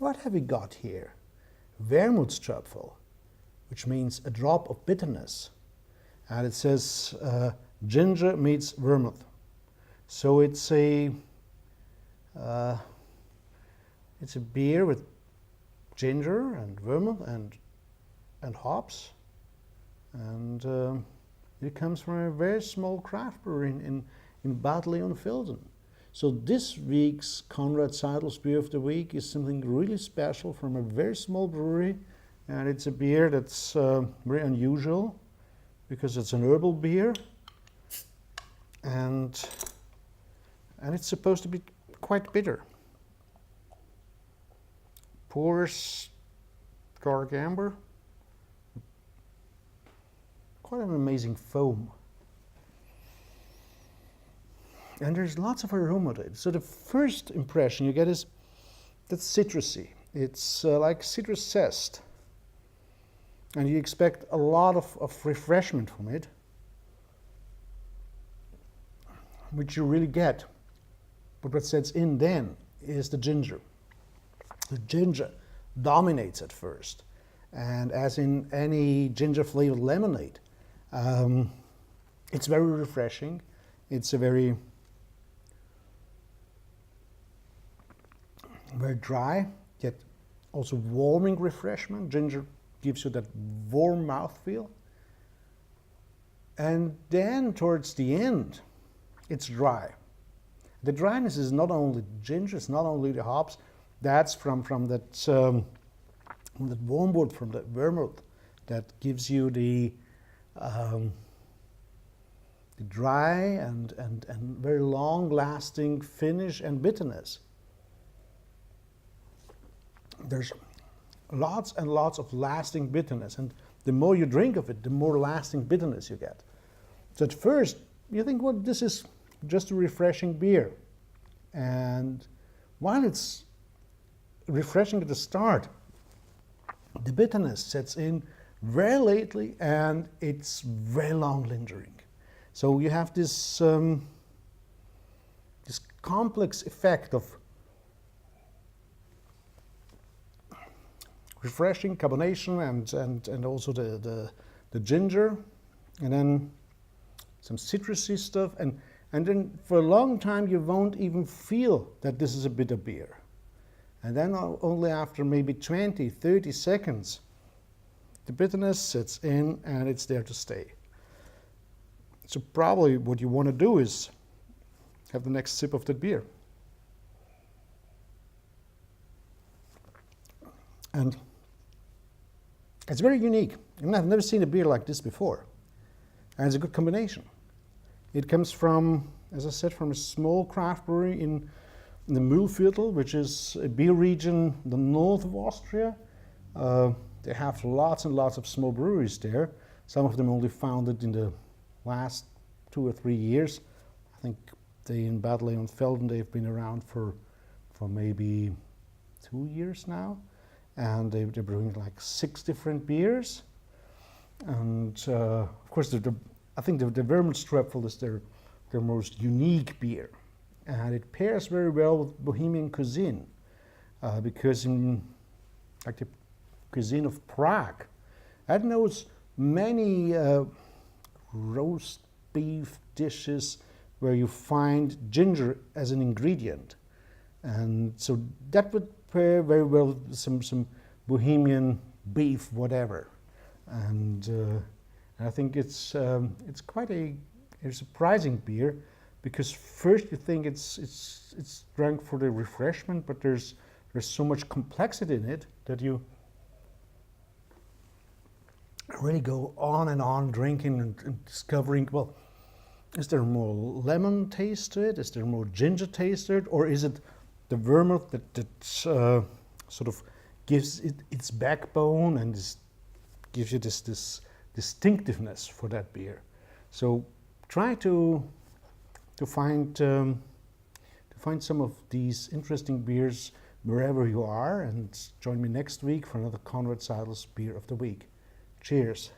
what have we got here? Wermutströpferl, which means a drop of bitterness. And it says ginger meets vermouth. So it's a beer with ginger and vermouth and hops, and it comes from a very small craft brewery in Bad Leonfelder. So this week's Conrad Seidel's Beer of the Week is something really special from a very small brewery, and it's a beer that's very unusual because it's an herbal beer, and it's supposed to be quite bitter. Pours dark amber, quite an amazing foam. And there's lots of aroma to it. So the first impression you get is that's citrusy. It's like citrus zest. And you expect a lot of refreshment from it, which you really get. But what sets in then is the ginger. The ginger dominates at first. And as in any ginger-flavored lemonade, it's very refreshing. It's a very dry, yet also warming refreshment. Ginger gives you that warm mouthfeel. And then towards the end, it's dry. The dryness is not only ginger, it's not only the hops, that's from that wormwood, from that vermouth, that gives you the dry and very long-lasting finish and bitterness. There's lots and lots of lasting bitterness, and the more you drink of it, the more lasting bitterness you get. So at first, you think, well, this is just a refreshing beer. And while it's refreshing at the start, the bitterness sets in very lately, and it's very long lingering. So you have this this complex effect of refreshing carbonation and also the ginger, and then some citrusy stuff, and then for a long time you won't even feel that this is a bitter beer. And then only after maybe 20, 30 seconds, the bitterness sets in and it's there to stay. So probably what you want to do is have the next sip of that beer. And it's very unique. I've never seen a beer like this before. And it's a good combination. It comes from, as I said, from a small craft brewery in the Mühlviertel, which is a beer region in the north of Austria. They have lots and lots of small breweries there. Some of them only founded in the last 2 or 3 years. I think they in Bad Leonfelder, they've been around for maybe 2 years now. And they're brewing like 6 different beers. And of course, I think the Wermutströpferl is their most unique beer. And it pairs very well with Bohemian cuisine, because in like the cuisine of Prague, that knows many roast beef dishes where you find ginger as an ingredient. And so that would pair very well with some Bohemian beef, whatever. And I think it's quite a surprising beer, because first you think it's drunk for the refreshment, but there's so much complexity in it that you really go on and on drinking and discovering, well, is there more lemon taste to it? Is there more ginger taste to it? Or is it the vermouth that sort of gives it its backbone and gives you this distinctiveness for that beer? So try to find some of these interesting beers wherever you are, and join me next week for another Conrad Seidel's Beer of the Week. Cheers.